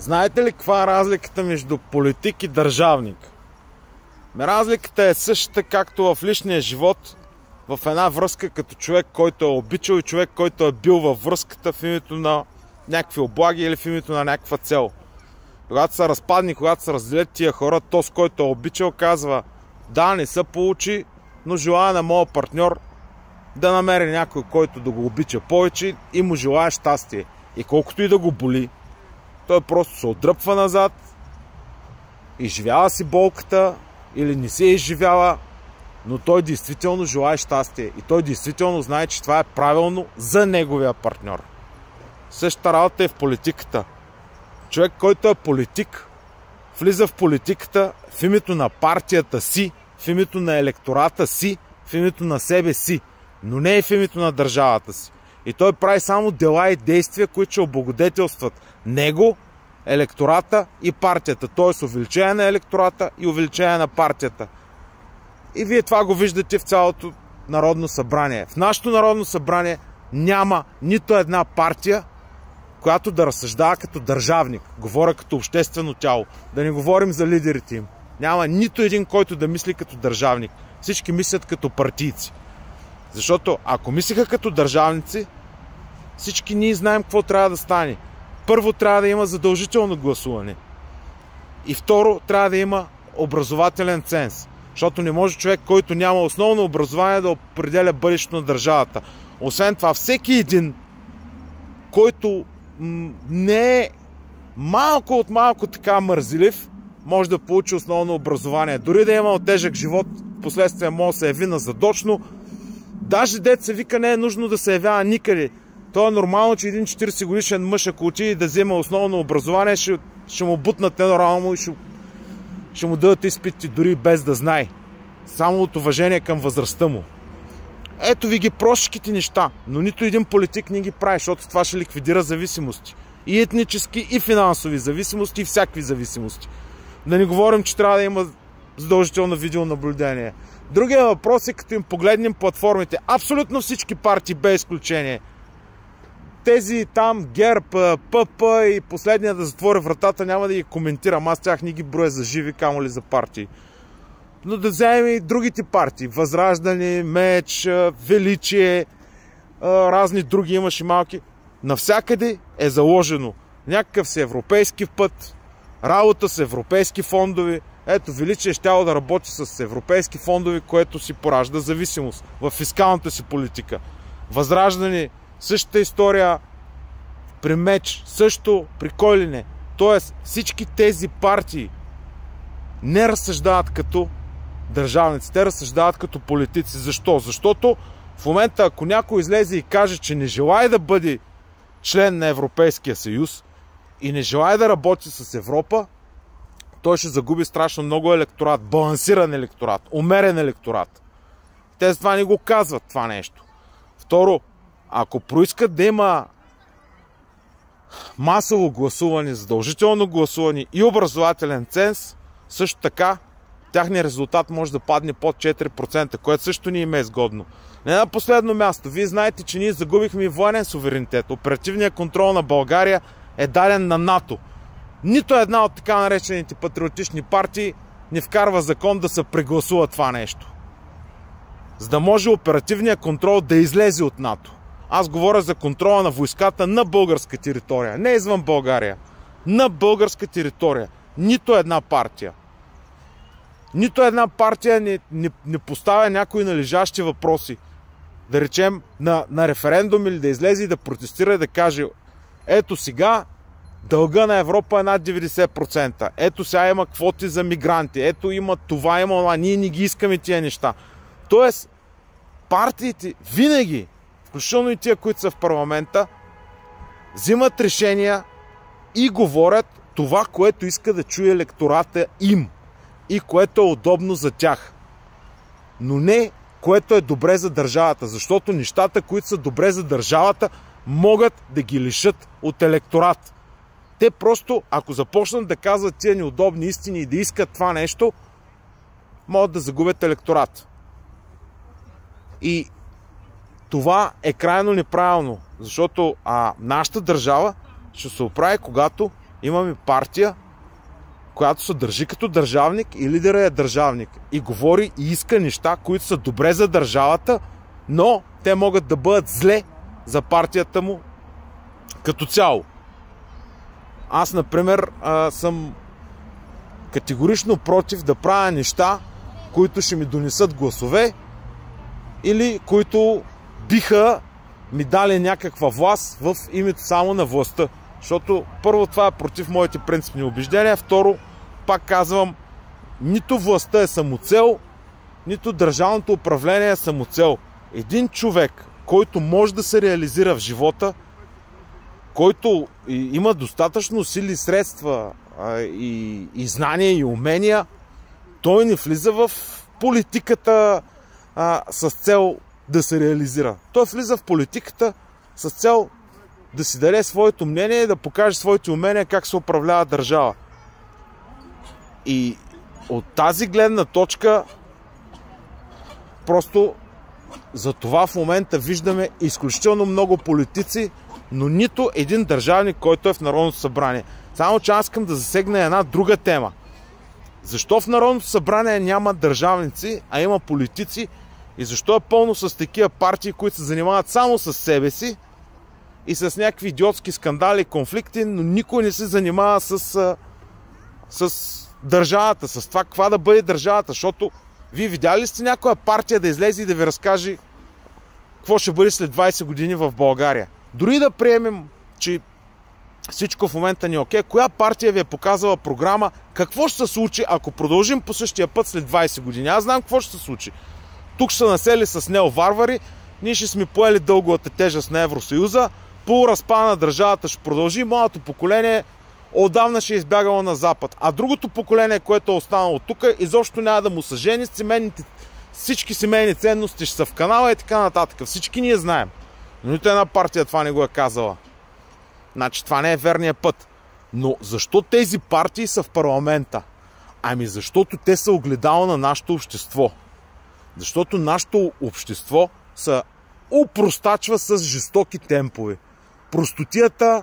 Знаете ли каква е разликата между политик и държавник? Разликата е същата, както в личния живот, в една връзка, като човек, който е обичал и човек, който е бил във връзката в името на някакви облаги или в името на някаква цел. Когато се разпадни, когато се разделят тия хора, то с който е обичал казва: да, не се получи, но желая на моя партньор да намери някой, който да го обича повече и му желая щастие. И колкото и да го боли, той просто се отдръпва назад, изживява си болката или не се изживява, но той действително желае щастие и той действително знае, че това е правилно за неговия партньор. Същата работа е в политиката. Човек, който е политик, влиза в политиката в името на партията си, в името на електората си, в името на себе си, но не и в името на държавата си. И той прави само дела и действия, които ще облагодетелстват него, електората и партията. Т.е. увеличение на електората и увеличение на партията. И вие това го виждате в цялото Народно събрание. В нашето Народно събрание няма нито една партия, която да разсъждава като държавник. Говоря като обществено тяло. Да не говорим за лидерите им. Няма нито един, който да мисли като държавник. Всички мислят като партийци. Защото ако мислиха като държавници, всички ние знаем какво трябва да стане. Първо, трябва да има задължително гласуване. И второ, трябва да има образователен ценз. Защото не може човек, който няма основно образование, да определя бъдещето на държавата. Освен това, всеки един, който не е малко от малко така мързелив, може да получи основно образование. Дори да е имал тежък живот, последствие може да се яви на задочно. Даже дет се вика, не е нужно да се явява никъде. То е нормално, че един 40 годишен мъж, ако отиде да взема основно образование, ще му бутнат ненормално и ще му дадат изпити дори без да знае. Само от уважение към възрастта му. Ето ви ги простичките неща, но нито един политик не ги прави, защото това ще ликвидира зависимости. И етнически, и финансови зависимости, и всякакви зависимости. Да не говорим, че трябва да има задължително видеонаблюдение. Другия въпрос е, като им погледнем платформите. Абсолютно всички партии, без изключение. Тези там, ГЕРБ, ПП и последния да затворя вратата, няма да ги коментирам. Аз тях не ги броя за живи, камо ли за партии. Но да вземем и другите партии. Възраждане, Меч, Величие, разни други имаше малки. Навсякъде е заложено някакъв си европейски път, работа с европейски фондове. Ето, Величие щяло да работи с европейски фондове, което си поражда зависимост в фискалната си политика. Възраждане, същата история при Меч, също при кой ли не. Тоест, всички тези партии не разсъждават като държавници, те разсъждават като политици. Защо? Защото в момента, ако някой излезе и каже, че не желае да бъде член на Европейския съюз и не желае да работи с Европа, той ще загуби страшно много електорат, балансиран електорат, умерен електорат. Те с това не го казват това нещо. Второ, ако проискат да има масово гласуване, задължително гласуване и образователен ценз, също така тяхният резултат може да падне под 4%, което също ни им е изгодно. Не на последно място, вие знаете, че ние загубихме и военен суверенитет. Оперативният контрол на България е даден на НАТО. Нито една от така наречените патриотични партии не вкарва закон да се прегласува това нещо. За да може оперативният контрол да излезе от НАТО. Аз говоря за контрола на войската на българска територия, не извън България. На българска територия. Нито една партия. Нито една партия не поставя някои належащи въпроси. Да речем на референдум или да излезе и да протестира и да каже: ето сега дълга на Европа е над 90%. Ето сега има квоти за мигранти. Ето има това, има това. Ние не ги искаме тия неща. Тоест, партиите винаги, включително и тия, които са в парламента, взимат решения и говорят това, което иска да чуе електората им и което е удобно за тях. Но не което е добре за държавата, защото нещата, които са добре за държавата, могат да ги лишат от електорат. Те просто, ако започнат да казват тия неудобни истини и да искат това нещо, могат да загубят електорат. И това е крайно неправилно, защото нашата държава ще се оправи, когато Имаме партия, която се държи като държавник и лидера е държавник. И говори и иска неща, които са добре за държавата, но те могат да бъдат зле за партията му като цяло. Аз, например, съм категорично против да правя неща, които ще ми донесат гласове или които биха ми дали някаква власт в името само на властта. Защото първо това е против моите принципни убеждения, второ, пак казвам, нито властта е самоцел, нито държавното управление е самоцел. Един човек, който може да се реализира в живота, който има достатъчно сили, средства и знания и умения, той не влиза в политиката с цел да се реализира. Той влиза в политиката с цел да си даде своето мнение и да покаже своите умения как се управлява държава. И от тази гледна точка просто за това в момента виждаме изключително много политици, но нито един държавник, който е в Народното събрание. Само че аз искам да засегна една друга тема. Защо в Народното събрание няма държавници, а има политици? И защо е пълно с такива партии, които се занимават само с себе си и с някакви идиотски скандали и конфликти, но никой не се занимава с държавата, с това каква да бъде държавата, защото вие видяли ли сте някоя партия да излезе и да ви разкаже какво ще бъде след 20 години в България? Дори да приемем, че всичко в момента ни е окей, коя партия ви е показала програма, какво ще се случи, ако продължим по същия път след 20 години? Аз знам какво ще се случи. Тук ще са насели с неоварвари, ние ще сме поели дълговата тежест на Евросъюза, полуразпада на държавата ще продължи, младото поколение отдавна ще е избягало на запад. А другото поколение, което е останало тук, изобщо няма да му се жени, всички семейни ценности ще са в канала и така нататък. Всички ние знаем. Но нито една партия това не го е казала. Значи това не е верният път. Но защо тези партии са в парламента? Ами защото те са огледало на нашето общество. Защото нашето общество се упростачва с жестоки темпове. Простотията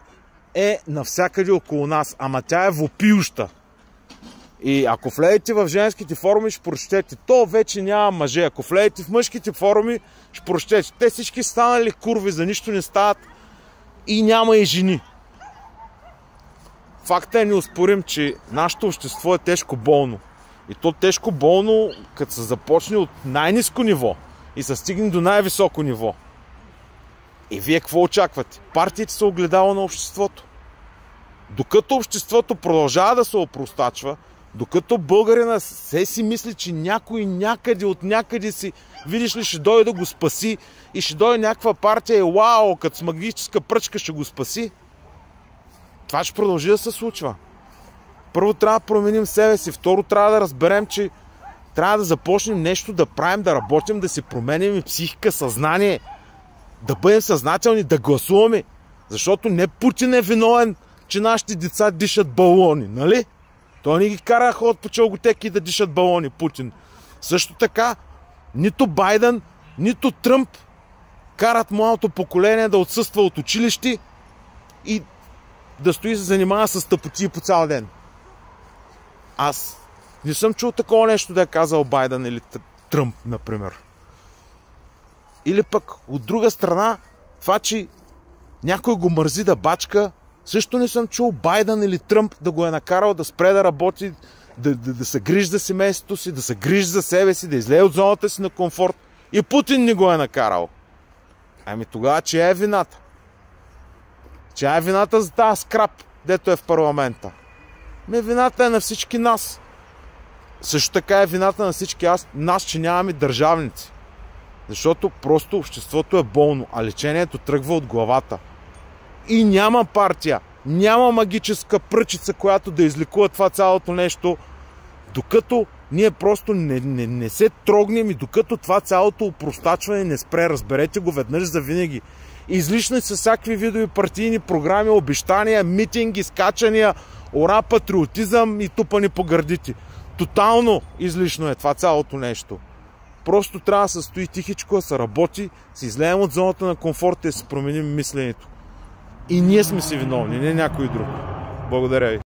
е навсякъде около нас, ама тя е вопиюща. И ако влезете в женските форуми, ще прочетете, то вече няма мъже. Ако влезете в мъжките форуми, ще прочетете, те всички станали курви, за нищо не стават и няма и жени. Фактът е неоспорим, че нашето общество е тежко болно. И то тежко болно, като се започне от най-ниско ниво и се стигне до най-високо ниво. И вие какво очаквате? Партиите са огледало на обществото. Докато обществото продължава да се опростачва, докато българина се си мисли, че някой някъде от някъде си, видиш ли, ще дойде да го спаси и ще дойде някаква партия и вау, като с магическа пръчка ще го спаси, това ще продължи да се случва. Първо трябва да променим себе си, второ трябва да разберем, че трябва да започнем нещо да правим, да работим, да си променим психика, съзнание, да бъдем съзнателни, да гласуваме. Защото не Путин е виновен, че нашите деца дишат балони, нали? Той не ги кара да ходят по челготеки да дишат балони, Путин. Също така, нито Байден, нито Тръмп карат младото поколение да отсъства от училище и да стои се занимава с тъпоти по цял ден. Аз не съм чул такова нещо да е казал Байден или Тръмп, например. Или пък от друга страна, това, че някой го мързи да бачка, също не съм чул Байден или Тръмп да го е накарал да спре да работи, да се грижи за семейството си, да се грижи за себе си, да излее от зоната си на комфорт. И Путин не го е накарал. Ами тогава чия е вината? Чия е вината за тази скрап, дето е в парламента? Вината е на всички нас. Също така е вината на всички нас, че нямаме държавници. Защото просто обществото е болно, а лечението тръгва от главата. И няма партия, няма магическа пръчица, която да излекува това цялото нещо, докато ние просто не се трогнем и докато това цялото упростачване не спре. Разберете го веднъж за винаги. Излишни са всякакви видови партийни програми, обещания, митинги, скачания, ура, патриотизъм и тупани по гърдите. Тотално излишно е това цялото нещо. Просто трябва да се стои тихичко, да се работи, се излеем от зоната на комфорта и да се променим мисленето. И ние сме си виновни, не някой друг. Благодаря ви.